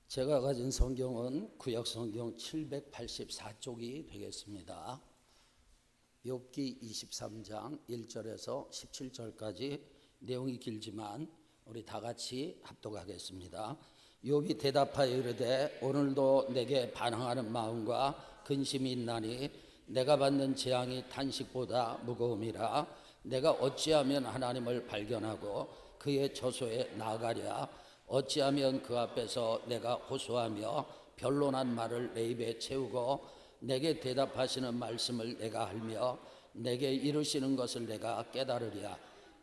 제가 가진 성경은 구약 성경 784쪽이 되겠습니다. 욥기 23장 1절에서 17절까지 내용이 길지만 우리 다 같이 합독하겠습니다. 욥이 대답하여 이르되 오늘도 내게 반항하는 마음과 근심이 있나니 내가 받는 재앙이 탄식보다 무거움이라. 내가 어찌하면 하나님을 발견하고 그의 저소에 나아가랴. 어찌하면 그 앞에서 내가 호소하며 변론한 말을 내 입에 채우고 내게 대답하시는 말씀을 내가 알며 내게 이루시는 것을 내가 깨달으랴.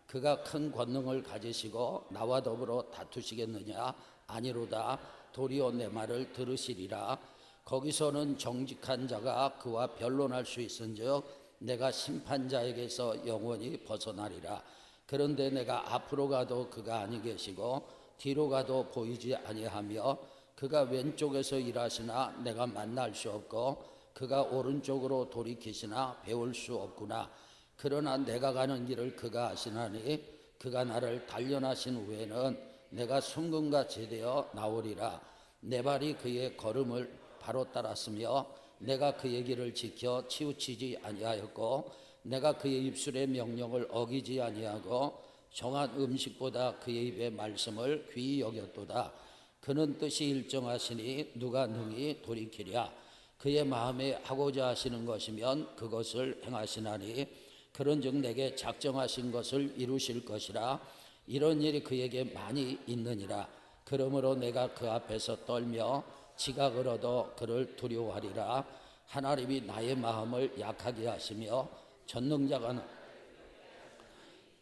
그가 큰 권능을 가지시고 나와 더불어 다투시겠느냐? 아니로다. 도리어 내 말을 들으시리라. 거기서는 정직한 자가 그와 변론할 수 있은즉 내가 심판자에게서 영원히 벗어나리라. 그런데 내가 앞으로 가도 그가 아니 계시고 뒤로 가도 보이지 아니하며 그가 왼쪽에서 일하시나 내가 만날 수 없고 그가 오른쪽으로 돌이키시나 배울 수 없구나. 그러나 내가 가는 길을 그가 아시나니 그가 나를 단련하신 후에는 내가 순금같이 되어 나오리라. 내 발이 그의 걸음을 바로 따랐으며 내가 그의 길을 지켜 치우치지 아니하였고 내가 그의 입술의 명령을 어기지 아니하고 정한 음식보다 그의 입의 말씀을 귀히 여겼도다. 그는 뜻이 일정하시니 누가 능히 돌이키랴. 그의 마음에 하고자 하시는 것이면 그것을 행하시나니 그런즉 내게 작정하신 것을 이루실 것이라. 이런 일이 그에게 많이 있느니라. 그러므로 내가 그 앞에서 떨며 지각을 얻어 그를 두려워하리라. 하나님이 나의 마음을 약하게 하시며 전능자가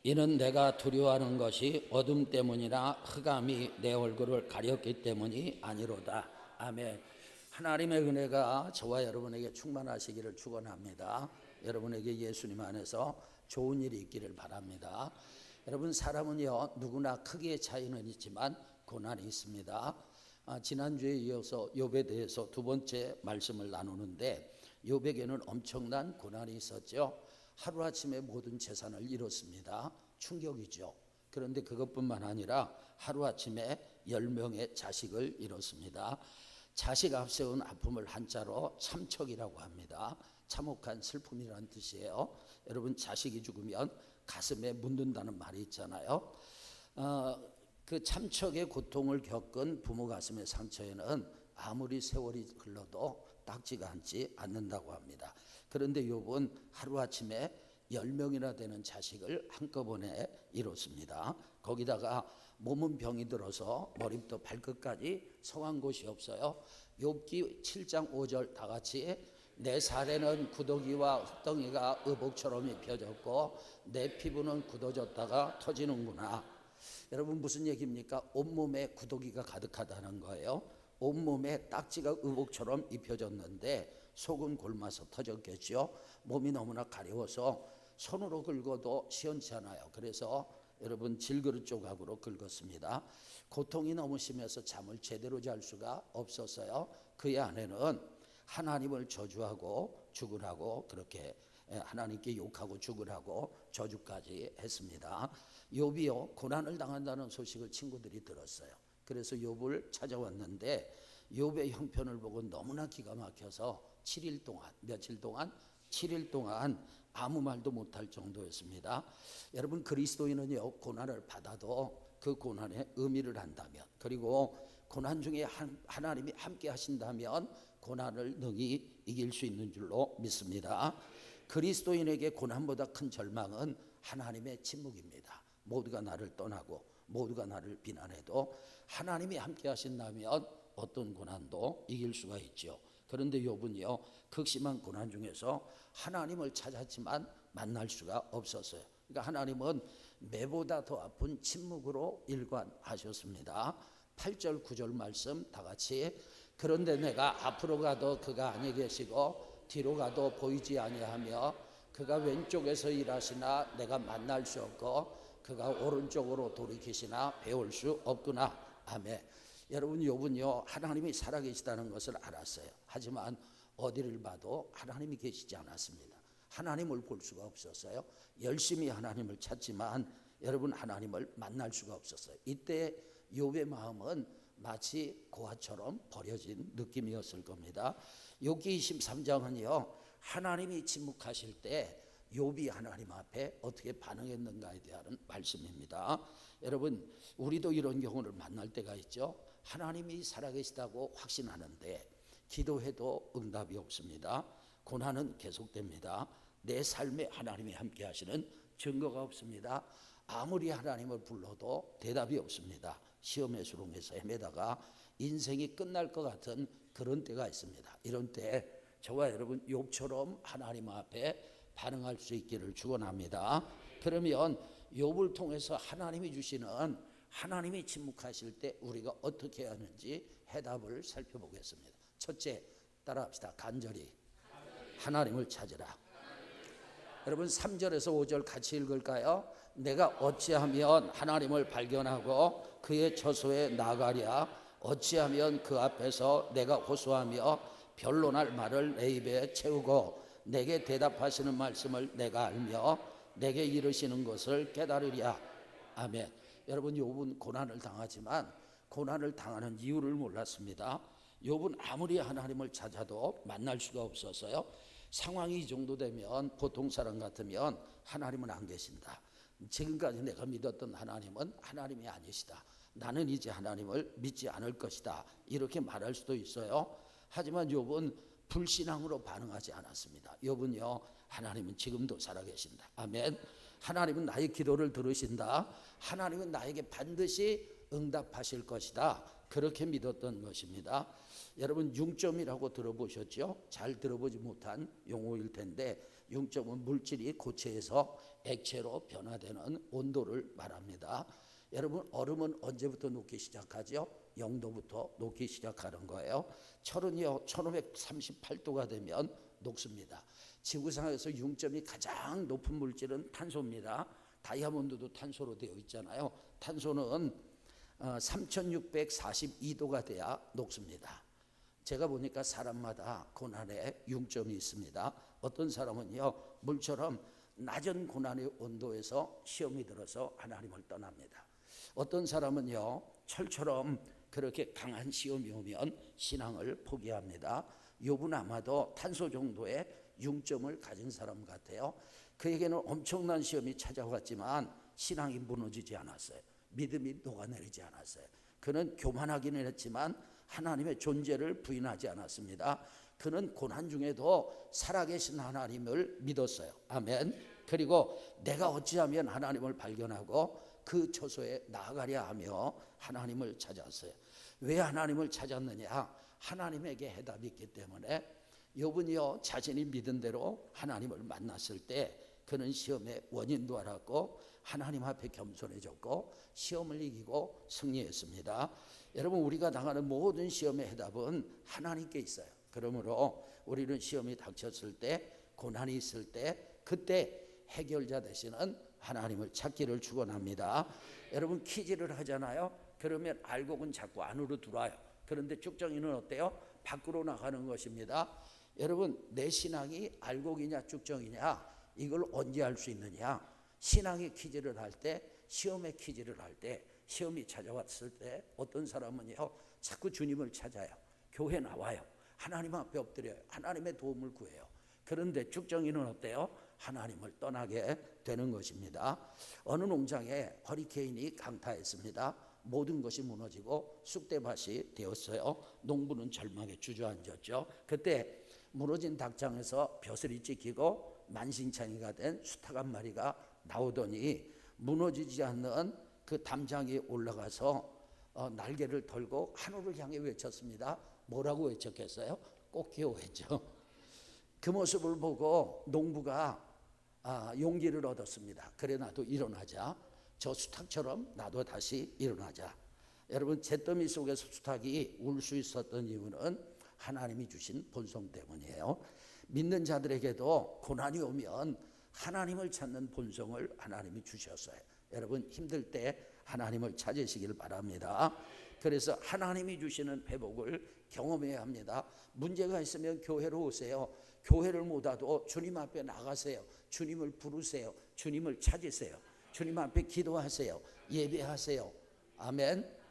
이는 내가 두려워하는 것이 어둠 때문이나 흑암이 내 얼굴을 가렸기 때문이 아니로다. 아멘. 하나님의 은혜가 저와 여러분에게 충만하시기를 축원합니다. 여러분에게 예수님 안에서 좋은 일이 있기를 바랍니다. 여러분, 사람은요 누구나 크기의 차이는 있지만 고난이 있습니다. 지난주에 이어서 욥에 대해서 두 번째 말씀을 나누는데 욥에게는 엄청난 고난이 있었죠. 하루아침에 모든 재산을 잃었습니다. 충격이죠. 그런데 그것뿐만 아니라 하루아침에 10명의 자식을 잃었습니다. 자식 앞세운 아픔을 한자로 참척이라고 합니다. 참혹한 슬픔이라는 뜻이에요. 여러분, 자식이 죽으면 가슴에 묻는다는 말이 있잖아요. 그 참척의 고통을 겪은 부모 가슴의 상처에는 아무리 세월이 흘러도 딱지가 앉지 않는다고 합니다. 그런데 욥은 하루아침에 10명이나 되는 자식을 한꺼번에 잃었습니다. 거기다가 몸은 병이 들어서 머리부터 발끝까지 성한 곳이 없어요. 욥기 7장 5절 다 같이 내 살에는 구더기와 흙덩이가 의복처럼 입혀졌고 내 피부는 굳어졌다가 터지는구나. 여러분, 무슨 얘기입니까? 온몸에 구더기가 가득하다는 거예요. 온몸에 딱지가 의복처럼 입혀졌는데 속은 곪아서 터졌겠죠. 몸이 너무나 가려워서 손으로 긁어도 시원치 않아요. 그래서 여러분, 질그릇 조각으로 긁었습니다. 고통이 너무 심해서 잠을 제대로 잘 수가 없었어요. 그의 아내는 하나님을 저주하고 죽으라고 그렇게 하나님께 욕하고 죽으라고 저주까지 했습니다. 욥이요 고난을 당한다는 소식을 친구들이 들었어요. 그래서 욥을 찾아왔는데 욥의 형편을 보고 너무나 기가 막혀서 7일 동안 며칠 동안 7일 동안 아무 말도 못할 정도였습니다. 여러분, 그리스도인은요 고난을 받아도 그 고난의 의미를 안다면, 그리고 고난 중에 하나님이 함께 하신다면 고난을 능히 이길 수 있는 줄로 믿습니다. 그리스도인에게 고난보다 큰 절망은 하나님의 침묵입니다. 모두가 나를 떠나고 모두가 나를 비난해도 하나님이 함께 하신다면 어떤 고난도 이길 수가 있죠. 그런데 욥은요 극심한 고난 중에서 하나님을 찾았지만 만날 수가 없었어요. 그러니까 하나님은 매보다 더 아픈 침묵으로 일관하셨습니다. 8절 9절 말씀 다 같이 그런데 내가 앞으로 가도 그가 아니 계시고 뒤로 가도 보이지 아니하며 그가 왼쪽에서 일하시나 내가 만날 수 없고 그가 오른쪽으로 돌이키시나 배울 수 없구나. 아멘. 여러분, 욥은요 하나님이 살아계시다는 것을 알았어요. 하지만 어디를 봐도 하나님이 계시지 않았습니다. 하나님을 볼 수가 없었어요. 열심히 하나님을 찾지만 여러분 하나님을 만날 수가 없었어요. 이때 욥의 마음은 마치 고아처럼 버려진 느낌이었을 겁니다. 욥기 23장은요 하나님이 침묵하실 때 욥이 하나님 앞에 어떻게 반응했는가에 대한 말씀입니다. 여러분 우리도 이런 경우를 만날 때가 있죠. 하나님이 살아계시다고 확신하는데 기도해도 응답이 없습니다. 고난은 계속됩니다. 내 삶에 하나님이 함께 하시는 증거가 없습니다. 아무리 하나님을 불러도 대답이 없습니다. 시험의 수렁에서 헤매다가 인생이 끝날 것 같은 그런 때가 있습니다. 이런 때 저와 여러분 욥처럼 하나님 앞에 반응할 수 있기를 축원합니다. 그러면 욥을 통해서 하나님이 주시는 하나님이 침묵하실 때 우리가 어떻게 해야 하는지 해답을 살펴보겠습니다. 첫째, 따라합시다. 간절히 하나님을 찾으라. 여러분 3절에서 5절 같이 읽을까요? 내가 어찌하면 하나님을 발견하고 그의 처소에 나가랴. 어찌하면 그 앞에서 내가 호소하며 변론할 말을 내 입에 채우고 내게 대답하시는 말씀을 내가 알며 내게 이르시는 것을 깨달으랴. 아멘. 여러분 욥은 고난을 당하지만 고난을 당하는 이유를 몰랐습니다. 욥은 아무리 하나님을 찾아도 만날 수가 없어서요. 상황이 이 정도 되면 보통 사람 같으면 하나님은 안 계신다. 지금까지 내가 믿었던 하나님은 하나님이 아니시다. 나는 이제 하나님을 믿지 않을 것이다. 이렇게 말할 수도 있어요. 하지만 욥은 불신앙으로 반응하지 않았습니다. 욥은요 하나님은 지금도 살아계신다. 아멘. 하나님은 나의 기도를 들으신다. 하나님은 나에게 반드시 응답하실 것이다. 그렇게 믿었던 것입니다. 여러분 융점이라고 들어보셨죠? 잘 들어보지 못한 용어일 텐데 융점은 물질이 고체에서 액체로 변화되는 온도를 말합니다. 여러분 얼음은 언제부터 녹기 시작하죠? 0도부터 녹기 시작하는 거예요. 철은요 1538도가 되면 녹습니다. 지구상에서 융점이 가장 높은 물질은 탄소입니다. 다이아몬드도 탄소로 되어 있잖아요. 탄소는 3642도가 돼야 녹습니다. 제가 보니까 사람마다 고난의 융점이 있습니다. 어떤 사람은요 물처럼 낮은 고난의 온도에서 시험이 들어서 하나님을 떠납니다. 어떤 사람은요 철처럼 그렇게 강한 시험이 오면 신앙을 포기합니다. 욥은 아마도 탄소 정도의 융점을 가진 사람 같아요. 그에게는 엄청난 시험이 찾아왔지만 신앙이 무너지지 않았어요. 믿음이 녹아내리지 않았어요. 그는 교만하기는 했지만 하나님의 존재를 부인하지 않았습니다. 그는 고난 중에도 살아계신 하나님을 믿었어요. 아멘. 그리고 내가 어찌하면 하나님을 발견하고 그 처소에 나아가려 하며 하나님을 찾았어요. 왜 하나님을 찾았느냐? 하나님에게 해답이 있기 때문에. 욥은요 자신이 믿은 대로 하나님을 만났을 때 그는 시험의 원인도 알았고 하나님 앞에 겸손해졌고 시험을 이기고 승리했습니다. 여러분 우리가 당하는 모든 시험의 해답은 하나님께 있어요. 그러므로 우리는 시험이 닥쳤을 때 고난이 있을 때 그때 해결자 되시는 하나님을 찾기를 축원합니다. 여러분 퀴즈를 하잖아요. 그러면 알곡은 자꾸 안으로 들어와요. 그런데 쭉정이는 어때요? 밖으로 나가는 것입니다. 여러분 내 신앙이 알곡이냐 쭉정이냐 이걸 언제 알 수 있느냐? 신앙의 퀴즈를 할 때, 시험의 퀴즈를 할 때, 시험이 찾아왔을 때 어떤 사람은요 자꾸 주님을 찾아요. 교회 나와요. 하나님 앞에 엎드려요. 하나님의 도움을 구해요. 그런데 쭉정이는 어때요? 하나님을 떠나게 되는 것입니다. 어느 농장에 허리케인이 강타했습니다. 모든 것이 무너지고 쑥대밭이 되었어요. 농부는 절망에 주저앉았죠. 그때 무너진 닭장에서 벼슬이 찍히고 만신창이가 된 수탉 한 마리가 나오더니 무너지지 않는 그 담장에 올라가서 날개를 털고 하늘을 향해 외쳤습니다. 뭐라고 외쳤겠어요? 꽃게요 했죠. 그 모습을 보고 농부가 용기를 얻었습니다. 그래 나도 일어나자. 저 수탉처럼 나도 다시 일어나자. 여러분 잿더미 속에서 수탉이 울 수 있었던 이유는 하나님이 주신 본성 때문이에요. 믿는 자들에게도 고난이 오면 하나님을 찾는 본성을 하나님이 주셨어요. 여러분 힘들 때 하나님을 찾으시길 바랍니다. 그래서 하나님이 주시는 회복을 경험해야 합니다. 문제가 있으면 교회로 오세요. 교회를 못 와도 주님 앞에 나가세요. 주님을 부르세요. 주님을 찾으세요. 주님 앞에 기도하세요. 예배하세요. 아멘.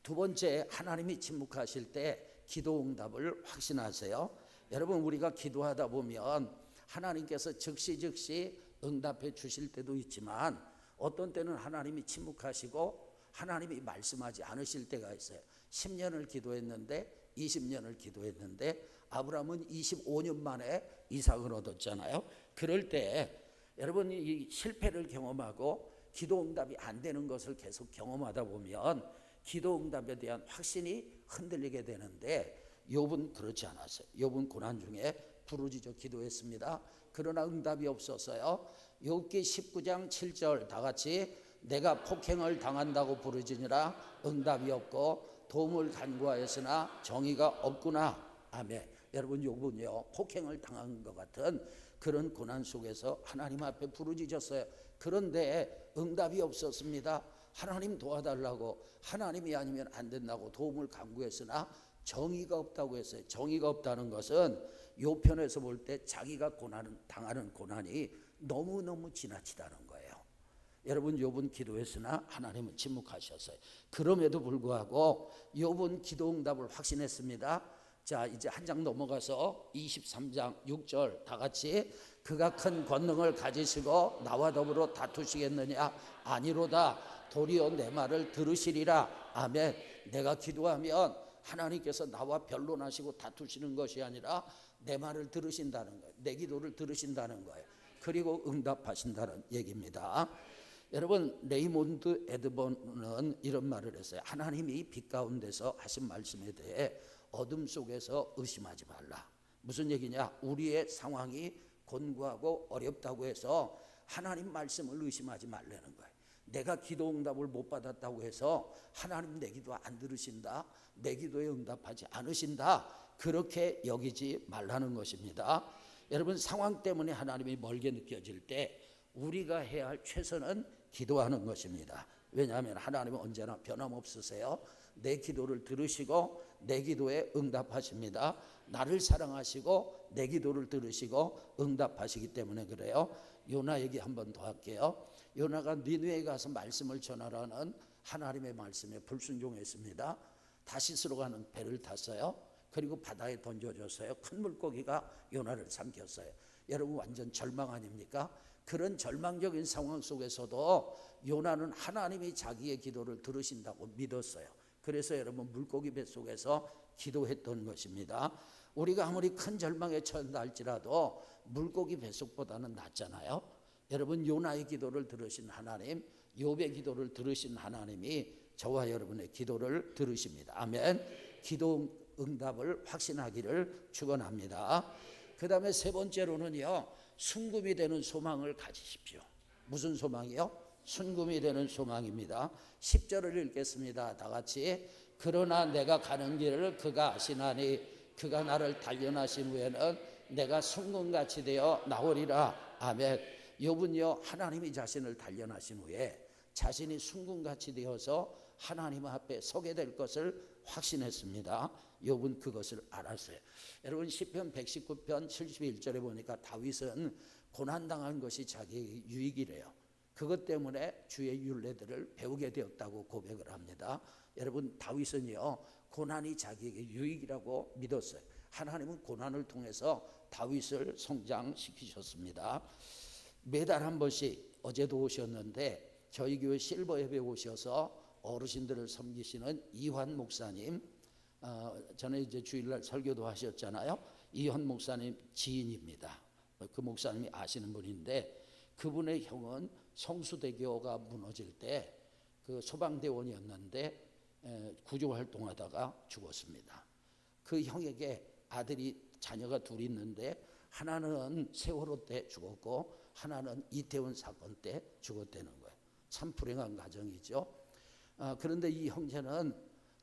두 번째, 하나님이 침묵하실 때 기도 응답을 확신하세요. 여러분, 우리가 기도하다 보면 하나님께서 즉시 응답해 주실 때도 있지만 어떤 때는 하나님이 침묵하시고 하나님이 말씀하지 않으실 때가 있어요. 10년을 기도했는데 20년을 기도했는데 아브라함은 25년 만에 이삭을 얻었잖아요. 그럴 때 여러분이 이 실패를 경험하고 기도 응답이 안 되는 것을 계속 경험하다 보면 기도 응답에 대한 확신이 흔들리게 되는데 욥은 그렇지 않았어요. 욥은 고난 중에 부르짖어 기도했습니다. 그러나 응답이 없었어요. 욥기 19장 7절 다 같이 내가 폭행을 당한다고 부르짖으나 응답이 없고 도움을 간구하였으나 정의가 없구나. 아멘. 여러분, 욥은요 폭행을 당한 것 같은 그런 고난 속에서 하나님 앞에 부르짖었어요. 그런데 응답이 없었습니다. 하나님 도와달라고, 하나님이 아니면 안 된다고 도움을 간구했으나 정의가 없다고 했어요. 정의가 없다는 것은 요 편에서 볼 때 자기가 당하는 고난이 너무너무 지나치다는 거예요. 여러분, 욥은 기도했으나 하나님은 침묵하셨어요. 그럼에도 불구하고 욥은 기도 응답을 확신했습니다. 자, 이제 한 장 넘어가서 23장 6절 다 같이 그가 큰 권능을 가지시고 나와 더불어 다투시겠느냐? 아니로다. 도리어 내 말을 들으시리라. 아멘. 내가 기도하면 하나님께서 나와 변론하시고 다투시는 것이 아니라 내 말을 들으신다는 거예요. 내 기도를 들으신다는 거예요. 그리고 응답하신다는 얘기입니다. 여러분, 레이몬드 에드번은 이런 말을 했어요. 하나님이 빛 가운데서 하신 말씀에 대해 어둠 속에서 의심하지 말라. 무슨 얘기냐? 우리의 상황이 곤고하고 어렵다고 해서 하나님 말씀을 의심하지 말라는 거예요. 내가 기도 응답을 못 받았다고 해서 하나님 내 기도 안 들으신다, 내 기도에 응답하지 않으신다, 그렇게 여기지 말라는 것입니다. 여러분, 상황 때문에 하나님이 멀게 느껴질 때 우리가 해야 할 최선은 기도하는 것입니다. 왜냐하면 하나님은 언제나 변함없으세요. 내 기도를 들으시고 내 기도에 응답하십니다. 나를 사랑하시고 내 기도를 들으시고 응답하시기 때문에 그래요. 요나 얘기 한 번 더 할게요. 요나가 니느웨에 가서 말씀을 전하라는 하나님의 말씀에 불순종했습니다. 다시스로 가는 배를 탔어요. 그리고 바다에 던져졌어요. 큰 물고기가 요나를 삼켰어요. 여러분, 완전 절망 아닙니까? 그런 절망적인 상황 속에서도 요나는 하나님이 자기의 기도를 들으신다고 믿었어요. 그래서 여러분, 물고기 뱃속에서 기도했던 것입니다. 우리가 아무리 큰 절망에 처한다 할지라도 물고기 뱃속보다는 낫잖아요. 여러분, 요나의 기도를 들으신 하나님, 욥의 기도를 들으신 하나님이 저와 여러분의 기도를 들으십니다. 아멘. 기도 응답을 확신하기를 축원합니다. 그 다음에 세 번째로는요, 순금이 되는 소망을 가지십시오. 무슨 소망이요? 순금이 되는 소망입니다. 10절을 읽겠습니다. 다 같이. 그러나 내가 가는 길을 그가 아시나니 그가 나를 단련하신 후에는 내가 순금같이 되어 나오리라. 아멘. 욥은요, 하나님이 자신을 단련하신 후에 자신이 순금같이 되어서 하나님 앞에 서게 될 것을 확신했습니다. 욥은 그것을 알았어요. 여러분, 시편 119편 71절에 보니까 다윗은 고난당한 것이 자기의 유익이래요. 그것 때문에 주의 율례들을 배우게 되었다고 고백을 합니다. 여러분, 다윗은요, 고난이 자기에게 유익이라고 믿었어요. 하나님은 고난을 통해서 다윗을 성장시키셨습니다. 매달 한 번씩, 어제도 오셨는데 저희 교회 실버 예배 오셔서 어르신들을 섬기시는 이환 목사님, 전에 이제 주일날 설교도 하셨잖아요. 이환 목사님 지인입니다. 그 목사님이 아시는 분인데 그분의 형은 성수대교가 무너질 때 그 소방대원이었는데 구조활동하다가 죽었습니다. 그 형에게 자녀가 둘 있는데 하나는 세월호 때 죽었고 하나는 이태원 사건 때 죽었다는 거예요. 참 불행한 가정이죠. 그런데 이 형제는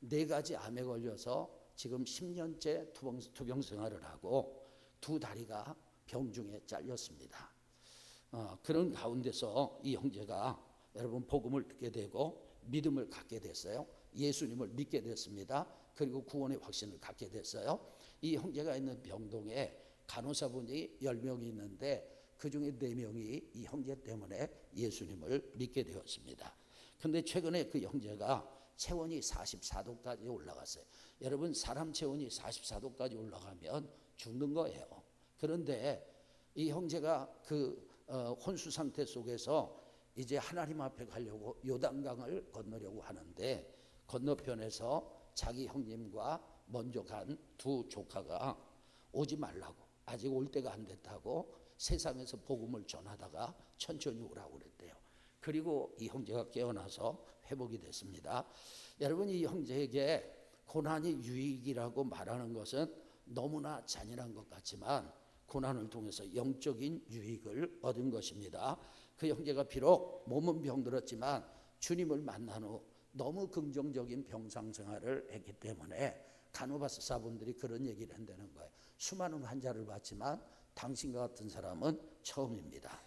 4가지 암에 걸려서 지금 10년째 투병 생활을 하고 두 다리가 병중에 잘렸습니다. 그런 가운데서 이 형제가 여러분 복음을 듣게 되고 믿음을 갖게 됐어요. 예수님을 믿게 됐습니다. 그리고 구원의 확신을 갖게 됐어요. 이 형제가 있는 병동에 간호사분이 10명이 있는데 그중에 4명이 이 형제 때문에 예수님을 믿게 되었습니다. 그런데 최근에 그 형제가 체온이 44도까지 올라갔어요. 여러분, 사람 체온이 44도까지 올라가면 죽는 거예요. 그런데 이 형제가 그 혼수 상태 속에서 이제 하나님 앞에 가려고 요단강을 건너려고 하는데, 건너편에서 자기 형님과 먼저 간 두 조카가 오지 말라고, 아직 올 때가 안 됐다고 세상에서 복음을 전하다가 천천히 오라고 그랬대요. 그리고 이 형제가 깨어나서 회복이 됐습니다. 여러분, 이 형제에게 고난이 유익이라고 말하는 것은 너무나 잔인한 것 같지만 고난을 통해서 영적인 유익을 얻은 것입니다. 그 형제가 비록 몸은 병들었지만 주님을 만난 후 너무 긍정적인 병상생활을 했기 때문에 간호사분들이 그런 얘기를 한다는 거예요. 수많은 환자를 봤지만 당신과 같은 사람은 처음입니다.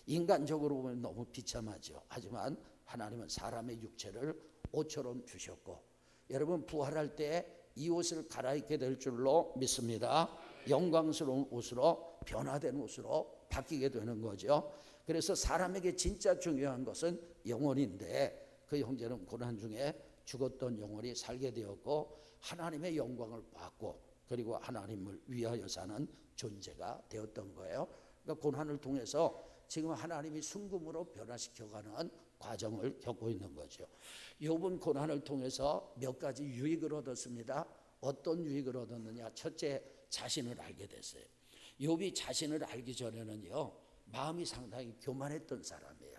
인간적으로 보면 너무 비참하죠. 하지만 하나님은 사람의 육체를 옷처럼 주셨고, 여러분, 부활할 때 이 옷을 갈아입게 될 줄로 믿습니다. 영광스러운 옷으로, 변화된 옷으로 바뀌게 되는 거죠. 그래서 사람에게 진짜 중요한 것은 영혼인데, 그 형제는 고난 중에 죽었던 영혼이 살게 되었고 하나님의 영광을 받고, 그리고 하나님을 위하여 사는 존재가 되었던 거예요. 그러니까 고난을 통해서 지금 하나님이 순금으로 변화시켜가는 과정을 겪고 있는 거죠. 욥은 고난을 통해서 몇 가지 유익을 얻었습니다. 어떤 유익을 얻었느냐? 첫째, 자신을 알게 됐어요. 욥이 자신을 알기 전에는요, 마음이 상당히 교만했던 사람이에요.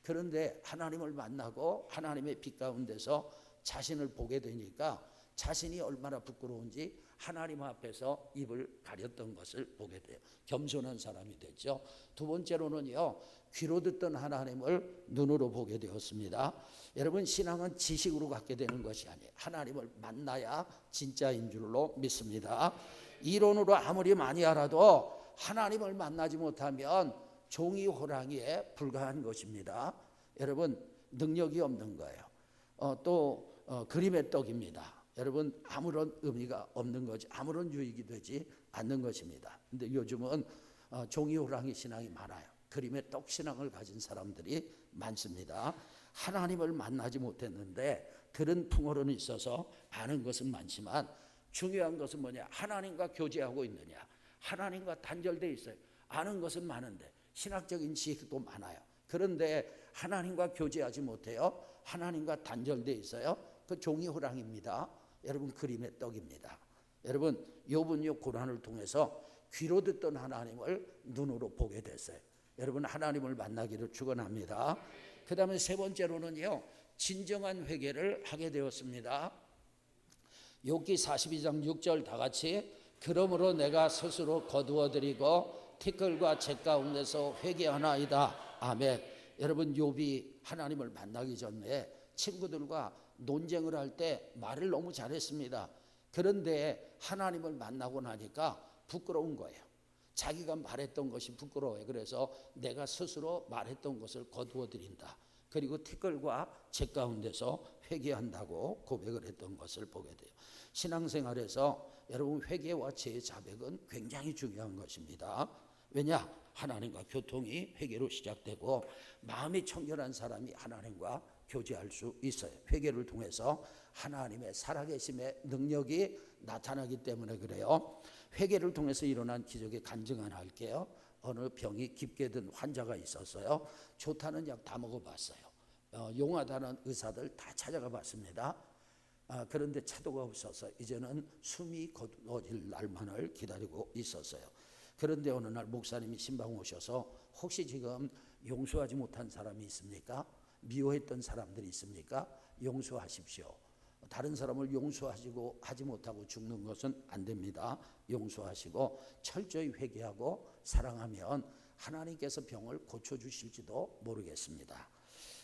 그런데 하나님을 만나고 하나님의 빛 가운데서 자신을 보게 되니까 자신이 얼마나 부끄러운지 하나님 앞에서 입을 가렸던 것을 보게 돼요. 겸손한 사람이 됐죠. 두 번째로는요, 귀로 듣던 하나님을 눈으로 보게 되었습니다. 여러분, 신앙은 지식으로 갖게 되는 것이 아니에요. 하나님을 만나야 진짜인 줄로 믿습니다. 이론으로 아무리 많이 알아도 하나님을 만나지 못하면 종이 호랑이에 불과한 것입니다. 여러분, 능력이 없는 거예요. 그림의 떡입니다. 여러분, 아무런 의미가 없는 거지, 아무런 유익이 되지 않는 것입니다. 근데 요즘은 종이 호랑이 신앙이 많아요. 그림의 떡 신앙을 가진 사람들이 많습니다. 하나님을 만나지 못했는데 들은 풍어로는 있어서 아는 것은 많지만 중요한 것은 뭐냐? 하나님과 교제하고 있느냐? 하나님과 단절되어 있어요. 아는 것은 많은데, 신학적인 지식도 많아요. 그런데 하나님과 교제하지 못해요. 하나님과 단절되어 있어요. 그 종이 호랑이입니다. 여러분, 그림의 떡입니다. 여러분, 욥은요, 고난을 통해서 귀로 듣던 하나님을 눈으로 보게 됐어요. 여러분, 하나님을 만나기를 축원합니다. 그 다음에 세 번째로는요, 진정한 회개를 하게 되었습니다. 욥기 42장 6절 다 같이, 그러므로 내가 스스로 거두어드리고 티끌과 재 가운데서 회개하나이다. 아멘. 여러분, 욥이 하나님을 만나기 전에 친구들과 논쟁을 할 때 말을 너무 잘했습니다. 그런데 하나님을 만나고 나니까 부끄러운 거예요. 자기가 말했던 것이 부끄러워요. 그래서 내가 스스로 말했던 것을 거두어 드린다. 그리고 티끌과 재 가운데서 회개한다고 고백을 했던 것을 보게 돼요. 신앙생활에서 여러분, 회개와 죄의 자백은 굉장히 중요한 것입니다. 왜냐? 하나님과 교통이 회개로 시작되고 마음이 청결한 사람이 하나님과 교제할 수 있어요. 회개를 통해서 하나님의 살아계심의 능력이 나타나기 때문에 그래요. 회개를 통해서 일어난 기적의 간증 하나 할게요. 어느 병이 깊게 든 환자가 있었어요. 좋다는 약 다 먹어봤어요. 용하다는 의사들 다 찾아가 봤습니다. 그런데 차도가 없어서 이제는 숨이 거두어질 날만을 기다리고 있었어요. 그런데 어느 날 목사님이 신방 오셔서 혹시 지금 용서하지 못한 사람이 있습니까? 미워했던 사람들이 있습니까? 용서하십시오. 다른 사람을 하지 못하고 죽는 것은 안 됩니다. 용서하시고 철저히 회개하고 사랑하면 하나님께서 병을 고쳐주실지도 모르겠습니다.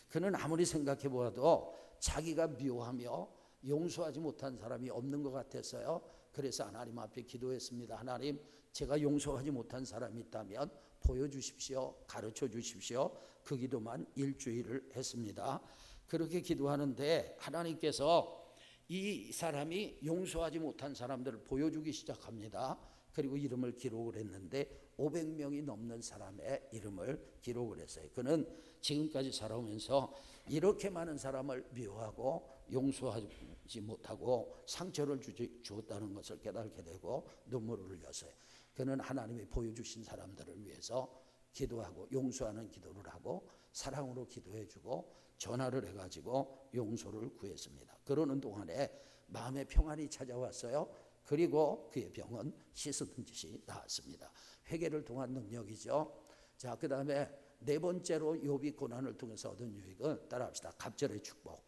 그는 아무리 생각해 보아도 자기가 미워하며 용서하지 못한 사람이 없는 것 같았어요. 그래서 하나님 앞에 기도했습니다. 하나님, 제가 용서하지 못한 사람이 있다면 보여주십시오. 가르쳐 주십시오. 그 기도만 일주일을 했습니다. 그렇게 기도하는데 하나님께서 이 사람이 용서하지 못한 사람들을 보여주기 시작합니다. 그리고 이름을 기록을 했는데 500명이 넘는 사람의 이름을 기록을 했어요. 그는 지금까지 살아오면서 이렇게 많은 사람을 미워하고 용서하지 못하고 상처를 주었다는 것을 깨닫게 되고 눈물을 흘렸어요. 그는 하나님이 보여주신 사람들을 위해서 기도하고 용서하는 기도를 하고 사랑으로 기도해주고 전화를 해가지고 용서를 구했습니다. 그러는 동안에 마음의 평안이 찾아왔어요. 그리고 그의 병은 씻어든 듯이 나았습니다. 회개를 통한 능력이죠. 자, 그 다음에 네 번째로 욥이 고난을 통해서 얻은 유익은 따라합시다. 갑절의 축복.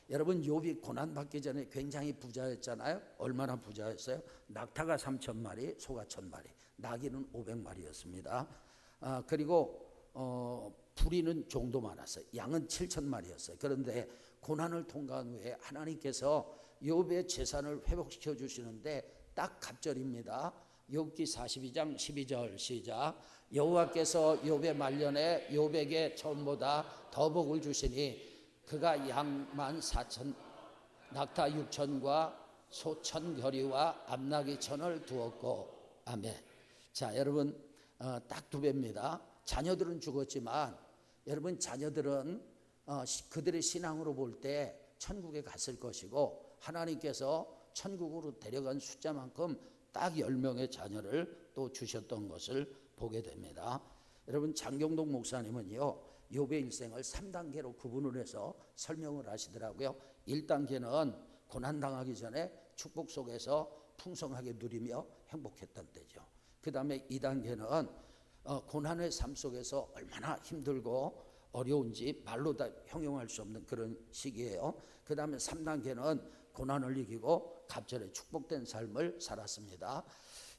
여러분, 욥이 고난 받기 전에 굉장히 부자였잖아요. 얼마나 부자였어요? 낙타가 3,000마리, 소가 1,000마리, 나귀는 500마리였습니다. 그리고 부리는 종도 많았어요. 양은 7,000마리였어요. 그런데 고난을 통과한 후에 하나님께서 욥의 재산을 회복시켜 주시는데 딱 갑절입니다. 욥기 42장 12절 시작. 여호와께서 욥의 말년에 욥에게 처음보다 더 복을 주시니 그가 양 14,000 낙타 6,000과 소 1,000겨리와 암나귀 1,000을 두었고 아멘. 자, 여러분, 딱 2배입니다. 자녀들은 죽었지만 여러분, 자녀들은 그들의 신앙으로 볼 때 천국에 갔을 것이고 하나님께서 천국으로 데려간 숫자만큼 딱 10명의 자녀를 또 주셨던 것을 보게 됩니다. 여러분, 장경동 목사님은요, 욥의 일생을 3단계로 구분을 해서 설명을 하시더라고요. 1단계는 고난당하기 전에 축복 속에서 풍성하게 누리며 행복했던 때죠. 그 다음에 2단계는 고난의 삶 속에서 얼마나 힘들고 어려운지 말로 다 형용할 수 없는 그런 시기예요. 그 다음에 3단계는 고난을 이기고 갑절에 축복된 삶을 살았습니다.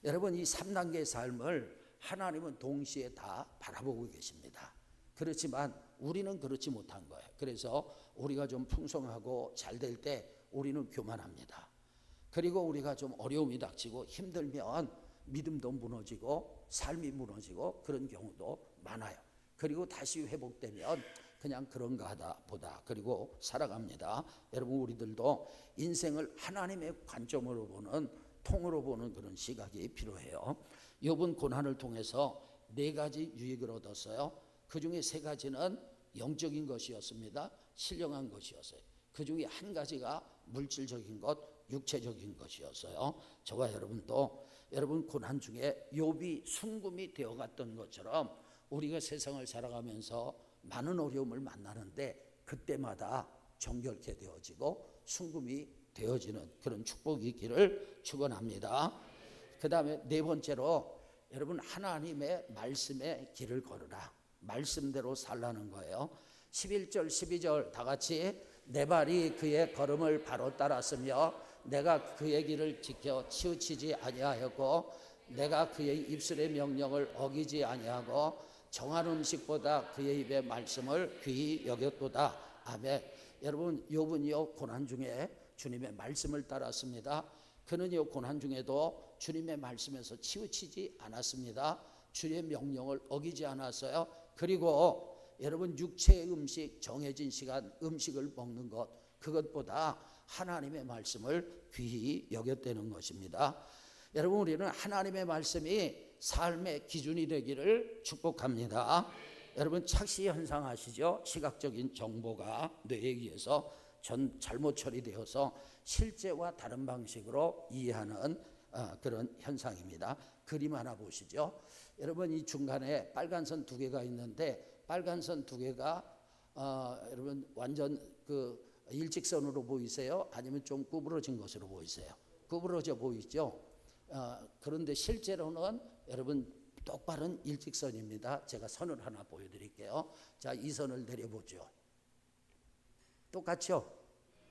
여러분, 이 3단계의 삶을 하나님은 동시에 다 바라보고 계십니다. 그렇지만 우리는 그렇지 못한 거예요. 그래서 우리가 좀 풍성하고 잘 될 때 우리는 교만합니다. 그리고 우리가 좀 어려움이 닥치고 힘들면 믿음도 무너지고 삶이 무너지고 그런 경우도 많아요. 그리고 다시 회복되면 그냥 그런가 하다 보다 그리고 살아갑니다. 여러분, 우리들도 인생을 하나님의 관점으로 보는, 통으로 보는 그런 시각이 필요해요. 욥은 고난을 통해서 4가지 유익을 얻었어요. 그 중에 3가지는 영적인 것이었습니다. 신령한 것이었어요. 그 중에 1가지가 물질적인 것, 육체적인 것이었어요. 저와 여러분도 여러분 고난 중에 욥이 순금이 되어갔던 것처럼 우리가 세상을 살아가면서 많은 어려움을 만나는데 그때마다 정결케 되어지고 순금이 되어지는 그런 축복이 있기를 축원합니다. 그 다음에 4번째로 여러분, 하나님의 말씀의 길을 걸으라. 말씀대로 살라는 거예요. 11절 12절 다 같이. 내 발이 그의 걸음을 바로 따랐으며 내가 그의 길을 지켜 치우치지 아니하였고 내가 그의 입술의 명령을 어기지 아니하고 정한 음식보다 그의 입의 말씀을 귀히 여겼도다. 아멘. 여러분, 욥은요 고난 중에 주님의 말씀을 따랐습니다. 그는요 고난 중에도 주님의 말씀에서 치우치지 않았습니다. 주의 명령을 어기지 않았어요. 그리고 여러분, 육체의 음식, 정해진 시간 음식을 먹는 것, 그것보다 하나님의 말씀을 귀히 여겼다는 것입니다. 여러분, 우리는 하나님의 말씀이 삶의 기준이 되기를 축복합니다. 여러분, 착시 현상 아시죠? 시각적인 정보가 뇌에 의해서 잘못 처리되어서 실제와 다른 방식으로 이해하는 그런 현상입니다. 그림 하나 보시죠. 여러분, 이 중간에 빨간 선 2개가 있는데 빨간 선 2개가 여러분 완전 그 일직선으로 보이세요? 아니면 좀 구부러진 것으로 보이세요? 구부러져 보이죠? 그런데 실제로는 여러분 똑바른 일직선입니다. 제가 선을 하나 보여드릴게요. 자, 이 선을 내려보죠. 똑같죠?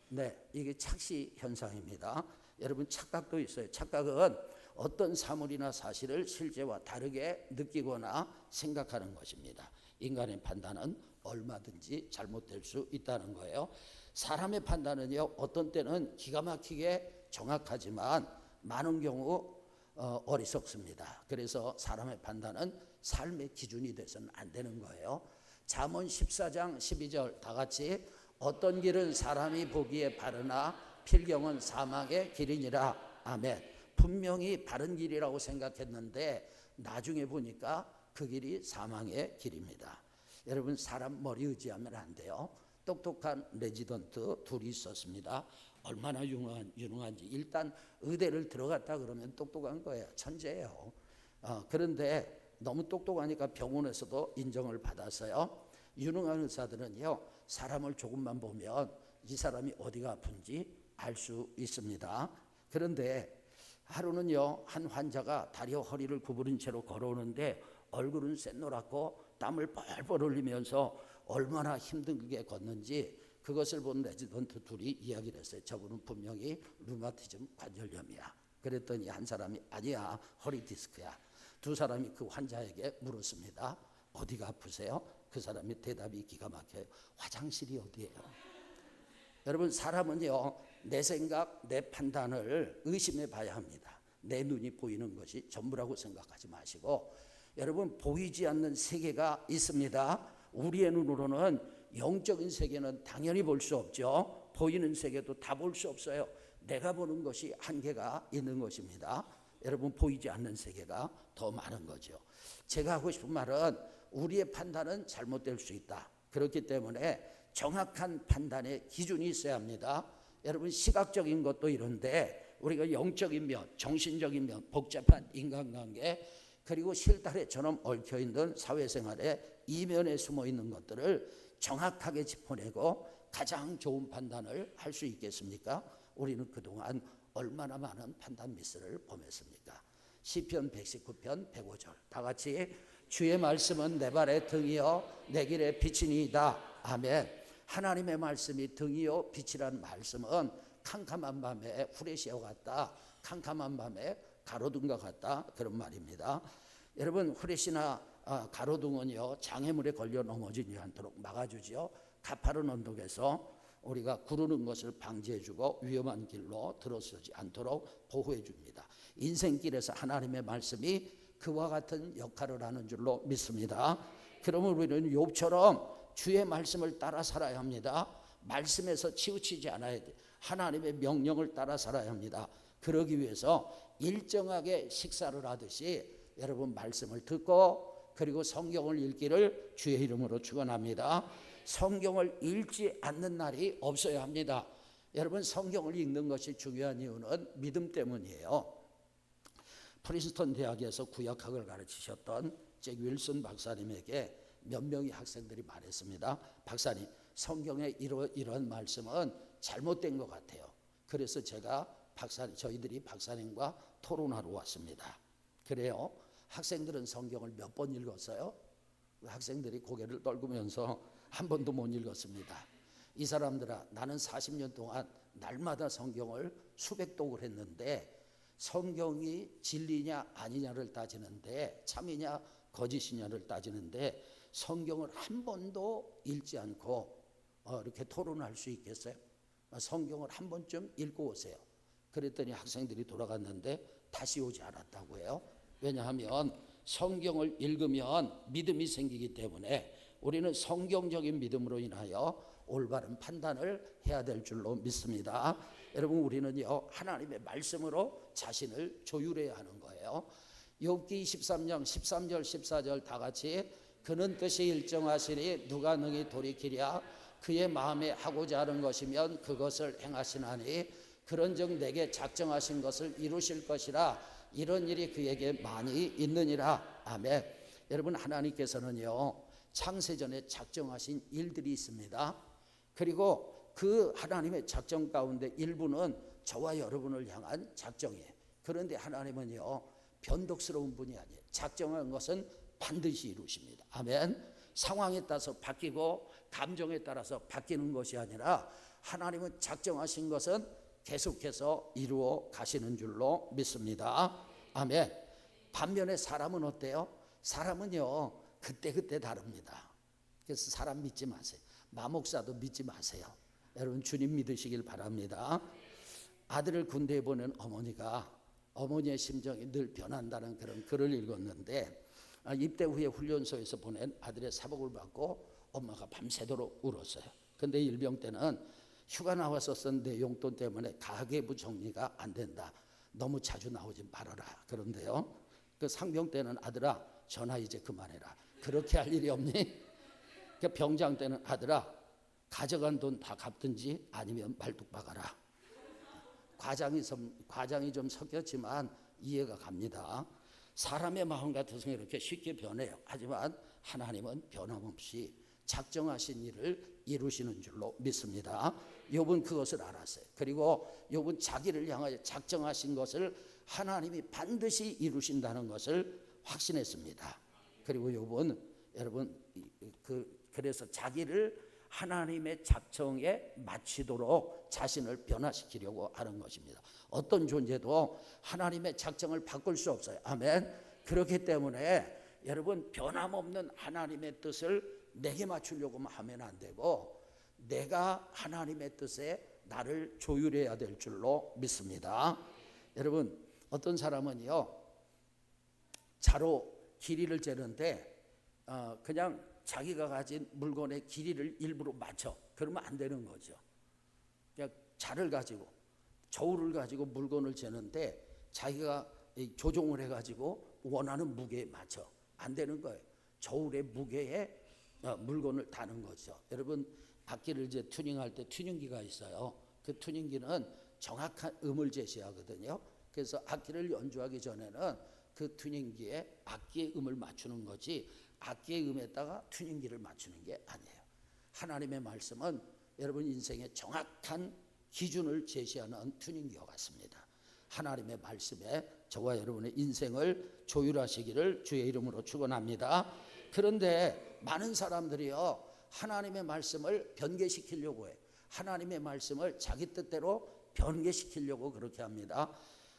네, 이게 착시 현상입니다. 여러분, 착각도 있어요. 착각은 어떤 사물이나 사실을 실제와 다르게 느끼거나 생각하는 것입니다. 인간의 판단은 얼마든지 잘못될 수 있다는 거예요. 사람의 판단은요 어떤 때는 기가 막히게 정확하지만 많은 경우 어리석습니다. 그래서 사람의 판단은 삶의 기준이 돼서는 안 되는 거예요. 잠언 14장 12절 다 같이. 어떤 길은 사람이 보기에 바르나 필경은 사망의 길이니라. 아멘. 분명히 바른 길이라고 생각했는데 나중에 보니까 그 길이 사망의 길입니다. 여러분, 사람 머리 의지하면 안 돼요. 똑똑한 레지던트 둘이 있었습니다. 얼마나 유능한지 일단 의대를 들어갔다 그러면 똑똑한 거예요. 천재예요. 그런데 너무 똑똑하니까 병원에서도 인정을 받았어요. 유능한 의사들은요, 사람을 조금만 보면 이 사람이 어디가 아픈지 알 수 있습니다. 그런데 하루는요, 한 환자가 다리와 허리를 구부린 채로 걸어오는데 얼굴은 샛노랗고 땀을 뻘뻘 흘리면서 얼마나 힘들게 걷는지 그것을 본 레지던트 둘이 이야기를 했어요. 저분은 분명히 류마티즘 관절염이야. 그랬더니 한 사람이 아니야, 허리 디스크야. 두 사람이 그 환자에게 물었습니다. 어디가 아프세요? 그 사람이 대답이 기가 막혀요. 화장실이 어디예요? 여러분, 사람은요, 내 생각, 내 판단을 의심해 봐야 합니다. 내 눈이 보이는 것이 전부라고 생각하지 마시고, 여러분, 보이지 않는 세계가 있습니다. 우리의 눈으로는 영적인 세계는 당연히 볼 수 없죠. 보이는 세계도 다 볼 수 없어요. 내가 보는 것이 한계가 있는 것입니다. 여러분, 보이지 않는 세계가 더 많은 거죠. 제가 하고 싶은 말은 우리의 판단은 잘못될 수 있다. 그렇기 때문에 정확한 판단의 기준이 있어야 합니다. 여러분, 시각적인 것도 이런데 우리가 영적인 면, 정신적인 면, 복잡한 인간관계, 그리고 실타래처럼 얽혀있는 사회생활의 이면에 숨어있는 것들을 정확하게 짚어내고 가장 좋은 판단을 할 수 있겠습니까? 우리는 그동안 얼마나 많은 판단 미스를 범했습니까? 시편 119편 105절 다 같이 주의 말씀은 내 발의 등이요 내 길의 빛이니이다. 아멘. 하나님의 말씀이 등이요 빛이라는 말씀은 캄캄한 밤에 후레시와 같다. 캄캄한 밤에 가로등과 같다. 그런 말입니다. 여러분, 후레시나 가로등은요, 장애물에 걸려 넘어지지 않도록 막아주지요. 가파른 언덕에서 우리가 구르는 것을 방지해주고 위험한 길로 들어서지 않도록 보호해줍니다. 인생길에서 하나님의 말씀이 그와 같은 역할을 하는 줄로 믿습니다. 그러면 우리는 욥처럼 주의 말씀을 따라 살아야 합니다. 말씀에서 치우치지 않아야 돼. 하나님의 명령을 따라 살아야 합니다. 그러기 위해서 일정하게 식사를 하듯이 여러분 말씀을 듣고 그리고 성경을 읽기를 주의 이름으로 축원합니다. 성경을 읽지 않는 날이 없어야 합니다. 여러분, 성경을 읽는 것이 중요한 이유는 믿음 때문이에요. 프린스턴 대학에서 구약학을 가르치셨던 잭 윌슨 박사님에게 몇 명의 학생들이 말했습니다. 박사님, 성경의 이런 말씀은 잘못된 것 같아요. 그래서 제가 저희들이 박사님과 토론하러 왔습니다. 그래요? 학생들은 성경을 몇 번 읽었어요? 학생들이 고개를 떨구면서 한 번도 못 읽었습니다. 이 사람들아, 나는 40년 동안 날마다 성경을 수백 독을 했는데 성경이 진리냐 아니냐를 따지는데, 참이냐 거짓이냐를 따지는데 성경을 한 번도 읽지 않고 이렇게 토론할 수 있겠어요? 성경을 한 번쯤 읽고 오세요. 그랬더니 학생들이 돌아갔는데 다시 오지 않았다고 해요. 왜냐하면 성경을 읽으면 믿음이 생기기 때문에 우리는 성경적인 믿음으로 인하여 올바른 판단을 해야 될 줄로 믿습니다. 여러분, 우리는요, 하나님의 말씀으로 자신을 조율해야 하는 거예요. 욥기 23장 13절 14절 다 같이 그는 뜻이 일정하시니 누가 능히 돌이키랴. 그의 마음에 하고자 하는 것이면 그것을 행하시나니 그런즉 내게 작정하신 것을 이루실 것이라. 이런 일이 그에게 많이 있느니라. 아멘. 여러분, 하나님께서는요, 창세전에 작정하신 일들이 있습니다. 그리고 그 하나님의 작정 가운데 일부는 저와 여러분을 향한 작정이에요. 그런데 하나님은요, 변덕스러운 분이 아니에요. 작정한 것은 반드시 이루십니다. 아멘. 상황에 따라서 바뀌고 감정에 따라서 바뀌는 것이 아니라 하나님은 작정하신 것은 계속해서 이루어 가시는 줄로 믿습니다. 아멘. 반면에 사람은 어때요? 사람은요, 그때그때 다릅니다. 그래서 사람 믿지 마세요. 마목사도 믿지 마세요. 여러분, 주님 믿으시길 바랍니다. 아들을 군대에 보낸 어머니가 어머니의 심정이 늘 변한다는 그런 글을 읽었는데, 입대 후에 훈련소에서 보낸 아들의 사복을 받고 엄마가 밤새도록 울었어요. 근데 일병 때는 휴가 나와서 쓴 내 용돈 때문에 가계부 정리가 안 된다. 너무 자주 나오지 말아라. 그런데요, 그 상병 때는 아들아, 전화 이제 그만해라. 그렇게 할 일이 없니? 그 병장 때는 아들아, 가져간 돈 다 갚든지 아니면 말뚝 박아라. 과장이 좀 섞였지만 이해가 갑니다. 사람의 마음 같아서 이렇게 쉽게 변해요. 하지만 하나님은 변함없이 작정하신 일을 이루시는 줄로 믿습니다. 욥은 그것을 알았어요. 그리고 욥은 자기를 향하여 작정하신 것을 하나님이 반드시 이루신다는 것을 확신했습니다. 그리고 욥은 여러분 그래서 자기를 하나님의 작정에 맞추도록 자신을 변화시키려고 하는 것입니다. 어떤 존재도 하나님의 작정을 바꿀 수 없어요. 아멘. 그렇기 때문에 여러분 변함없는 하나님의 뜻을 내게 맞추려고 하면 안 되고 내가 하나님의 뜻에 나를 조율해야 될 줄로 믿습니다. 여러분 어떤 사람은요 자로 길이를 재는데 그냥 자기가 가진 물건의 길이를 일부러 맞춰. 그러면 안 되는 거죠. 그냥 자를 가지고 저울을 가지고 물건을 재는데 자기가 조종을 해가지고 원하는 무게에 맞춰. 안 되는 거예요. 저울의 무게에 물건을 다는 거죠. 여러분 악기를 이제 튜닝할 때 튜닝기가 있어요. 그 튜닝기는 정확한 음을 제시하거든요. 그래서 악기를 연주하기 전에는 그 튜닝기에 악기의 음을 맞추는 거지 악기의 음에다가 튜닝기를 맞추는 게 아니에요. 하나님의 말씀은 여러분 인생의 정확한 기준을 제시하는 튜닝기와 같습니다. 하나님의 말씀에 저와 여러분의 인생을 조율하시기를 주의 이름으로 축원합니다. 그런데 많은 사람들이요 하나님의 말씀을 변개시키려고 해요. 하나님의 말씀을 자기 뜻대로 변개시키려고 그렇게 합니다.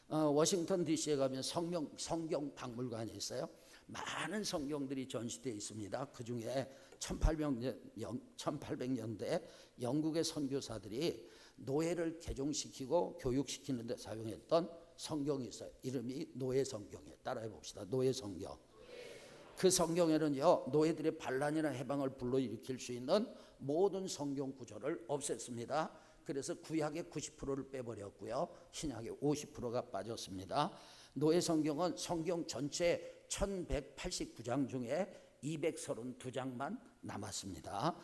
워싱턴 DC에 가면 성경 박물관이 있어요. 많은 성경들이 전시되어 있습니다. 그 중에 1800년대 영국의 선교사들이 노예를 개종시키고 교육시키는 데 사용했던 성경이 있어요. 이름이 노예 성경이에요. 따라해 봅시다. 노예 성경. 그 성경에는요 노예들의 반란이나 해방을 불러일으킬 수 있는 모든 성경 구절을 없앴습니다. 그래서 구약의 90%를 빼버렸고요 신약의 50%가 빠졌습니다. 노예 성경은 성경 전체 1189장 중에 232장만 남았습니다.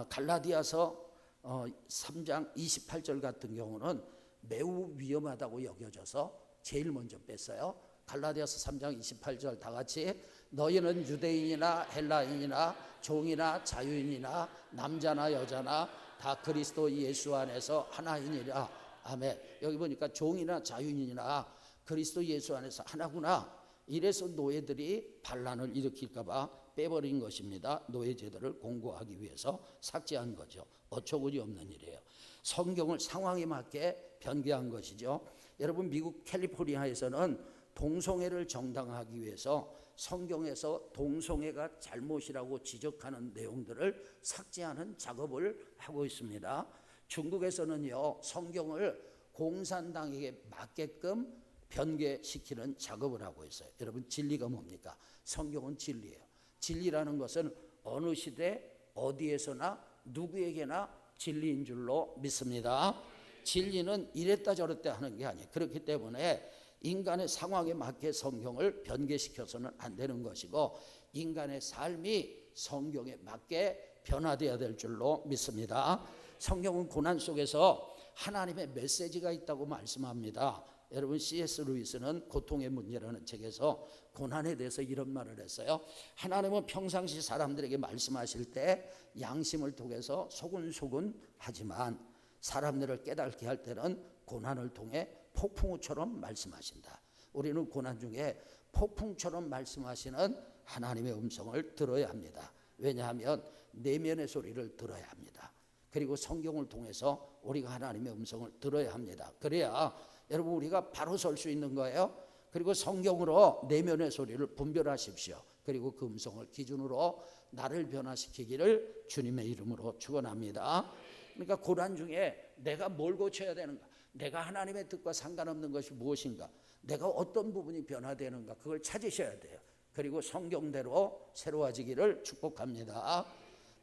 갈라디아서 3장 28절 같은 경우는 매우 위험하다고 여겨져서 제일 먼저 뺐어요. 갈라디아서 3장 28절 다 같이 너희는 유대인이나 헬라인이나 종이나 자유인이나 남자나 여자나 다 그리스도 예수 안에서 하나이니라. 아멘. 여기 보니까 종이나 자유인이나 그리스도 예수 안에서 하나구나. 이래서 노예들이 반란을 일으킬까 봐 빼버린 것입니다. 노예 제도를 공고하기 위해서 삭제한 거죠. 어처구니 없는 일이에요. 성경을 상황에 맞게 변개한 것이죠. 여러분 미국 캘리포니아에서는 동성애를 정당화하기 위해서 성경에서 동성애가 잘못이라고 지적하는 내용들을 삭제하는 작업을 하고 있습니다. 중국에서는요 성경을 공산당에게 맞게끔 변개시키는 작업을 하고 있어요. 여러분 진리가 뭡니까? 성경은 진리예요. 진리라는 것은 어느 시대 어디에서나 누구에게나 진리인 줄로 믿습니다. 진리는 이랬다 저랬다 하는 게 아니에요. 그렇기 때문에 인간의 상황에 맞게 성경을 변개시켜서는 안 되는 것이고 인간의 삶이 성경에 맞게 변화되어야 될 줄로 믿습니다. 성경은 고난 속에서 하나님의 메시지가 있다고 말씀합니다. 여러분 C.S. 루이스는 고통의 문제라는 책에서 고난에 대해서 이런 말을 했어요. 하나님은 평상시 사람들에게 말씀하실 때 양심을 통해서 소근소근 하지만 사람들을 깨닫게 할 때는 고난을 통해 폭풍우처럼 말씀하신다. 우리는 고난 중에 폭풍처럼 말씀하시는 하나님의 음성을 들어야 합니다. 왜냐하면 내면의 소리를 들어야 합니다. 그리고 성경을 통해서 우리가 하나님의 음성을 들어야 합니다. 그래야 여러분 우리가 바로 설 수 있는 거예요. 그리고 성경으로 내면의 소리를 분별하십시오. 그리고 그 음성을 기준으로 나를 변화시키기를 주님의 이름으로 축원합니다. 그러니까 고난 중에 내가 뭘 고쳐야 되는가? 내가 하나님의 뜻과 상관없는 것이 무엇인가? 내가 어떤 부분이 변화되는가? 그걸 찾으셔야 돼요. 그리고 성경대로 새로워지기를 축복합니다.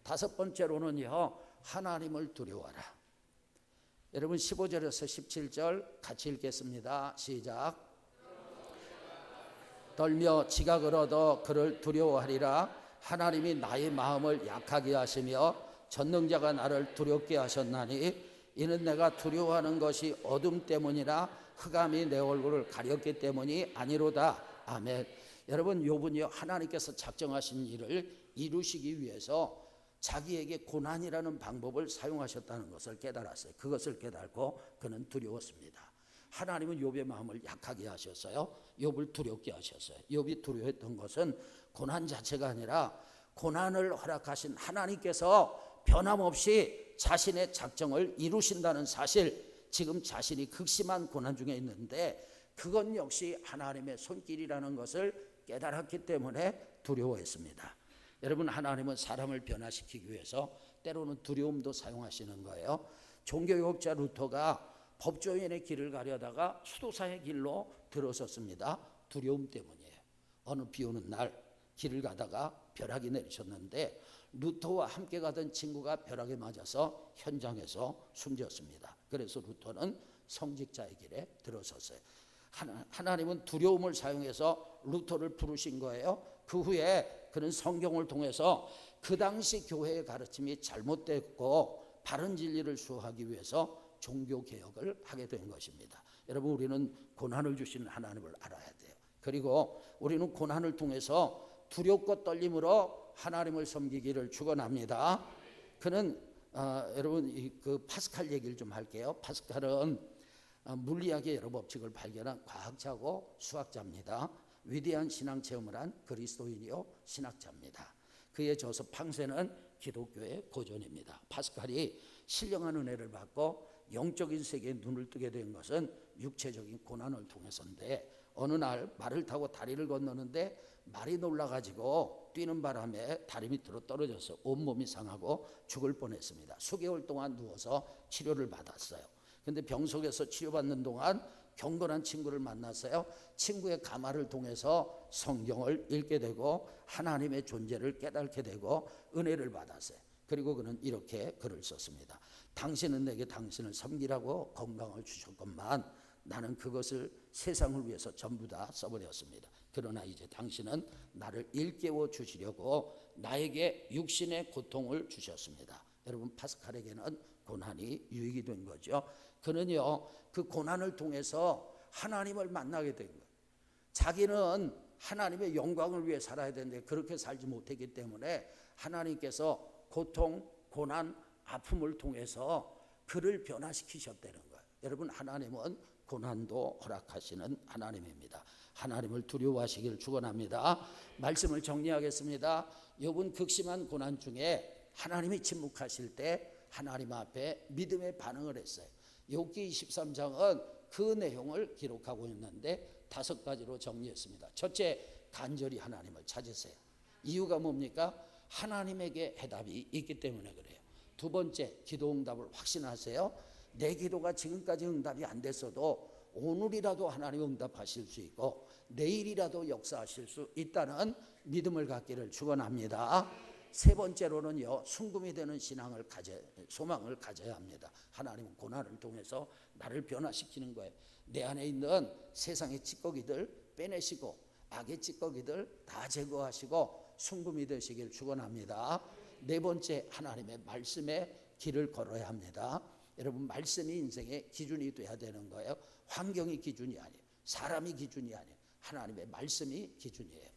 다섯 번째로는요, 하나님을 두려워하라. 여러분 15절에서 17절 같이 읽겠습니다. 시작. 떨며 지각을 얻어 그를 두려워하리라. 하나님이 나의 마음을 약하게 하시며 전능자가 나를 두렵게 하셨나니 이는 내가 두려워하는 것이 어둠 때문이라 흑암이 내 얼굴을 가렸기 때문이 아니로다. 아멘. 여러분, 욥은요 하나님께서 작정하신 일을 이루시기 위해서 자기에게 고난이라는 방법을 사용하셨다는 것을 깨달았어요. 그것을 깨닫고 그는 두려웠습니다. 하나님은 욥의 마음을 약하게 하셨어요. 욥을 두렵게 하셨어요. 욥이 두려워했던 것은 고난 자체가 아니라 고난을 허락하신 하나님께서 변함없이 자신의 작정을 이루신다는 사실, 지금 자신이 극심한 고난 중에 있는데 그건 역시 하나님의 손길이라는 것을 깨달았기 때문에 두려워했습니다. 여러분, 하나님은 사람을 변화시키기 위해서 때로는 두려움도 사용하시는 거예요. 종교개혁자 루터가 법조인의 길을 가려다가 수도사의 길로 들어섰습니다. 두려움 때문이에요. 어느 비 오는 날 길을 가다가 벼락이 내리셨는데 루터와 함께 가던 친구가 벼락에 맞아서 현장에서 숨졌습니다. 그래서 루터는 성직자의 길에 들어섰어요. 하나님은 두려움을 사용해서 루터를 부르신 거예요. 그 후에 그는 성경을 통해서 그 당시 교회의 가르침이 잘못됐고 바른 진리를 수호하기 위해서 종교개혁을 하게 된 것입니다. 여러분, 우리는 고난을 주시는 하나님을 알아야 돼요. 그리고 우리는 고난을 통해서 두렵고 떨림으로 하나님을 섬기기를 축원합니다. 그는 여러분 그 파스칼 얘기를 좀 할게요. 파스칼은 물리학의 여러 법칙을 발견한 과학자고 수학자입니다. 위대한 신앙 체험을 한 그리스도인이요 신학자입니다. 그의 저서 팡세는 기독교의 고전입니다. 파스칼이 신령한 은혜를 받고 영적인 세계에 눈을 뜨게 된 것은 육체적인 고난을 통해서인데, 어느 날 말을 타고 다리를 건너는데 말이 놀라가지고 뛰는 바람에 다리 밑으로 떨어져서 온몸이 상하고 죽을 뻔했습니다. 수개월 동안 누워서 치료를 받았어요. 근데 병 속에서 치료받는 동안 경건한 친구를 만났어요. 친구의 가마를 통해서 성경을 읽게 되고 하나님의 존재를 깨닫게 되고 은혜를 받았어요. 그리고 그는 이렇게 글을 썼습니다. 당신은 내게 당신을 섬기라고 건강을 주셨건만 나는 그것을 세상을 위해서 전부 다 써버렸습니다. 그러나 이제 당신은 나를 일깨워 주시려고 나에게 육신의 고통을 주셨습니다. 여러분, 파스칼에게는 고난이 유익이 된 거죠. 그는요 그 고난을 통해서 하나님을 만나게 된 거예요. 자기는 하나님의 영광을 위해 살아야 되는데 그렇게 살지 못했기 때문에 하나님께서 고통, 고난, 아픔을 통해서 그를 변화시키셨다는 거예요. 여러분, 하나님은 고난도 허락하시는 하나님입니다. 하나님을 두려워하시기를 축원합니다. 말씀을 정리하겠습니다. 욥은 극심한 고난 중에 하나님이 침묵하실 때 하나님 앞에 믿음의 반응을 했어요. 욥기 23장은 그 내용을 기록하고 있는데 5가지로 정리했습니다. 첫째, 간절히 하나님을 찾으세요. 이유가 뭡니까? 하나님에게 해답이 있기 때문에 그래요. 두 번째, 기도 응답을 확신하세요. 내 기도가 지금까지 응답이 안 됐어도 오늘이라도 하나님 응답하실 수 있고 내일이라도 역사하실 수 있다는 믿음을 갖기를 축원합니다. 세 번째로는요, 순금이 되는 소망을 가져야 합니다. 하나님은 고난을 통해서 나를 변화시키는 거예요. 내 안에 있는 세상의 찌꺼기들 빼내시고 악의 찌꺼기들 다 제거하시고 순금이 되시길 축원합니다. 네 번째, 하나님의 말씀에 길을 걸어야 합니다. 여러분, 말씀이 인생의 기준이 돼야 되는 거예요. 환경이 기준이 아니에요. 사람이 기준이 아니에요. 하나님의 말씀이 기준이에요.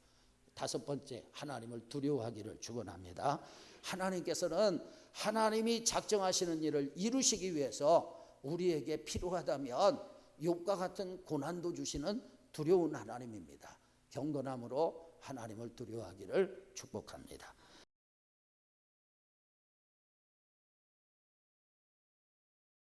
5번째, 하나님을 두려워하기를 축원합니다. 하나님께서는 하나님이 작정하시는 일을 이루시기 위해서 우리에게 필요하다면 욥과 같은 고난도 주시는 두려운 하나님입니다. 경건함으로 하나님을 두려워하기를 축복합니다.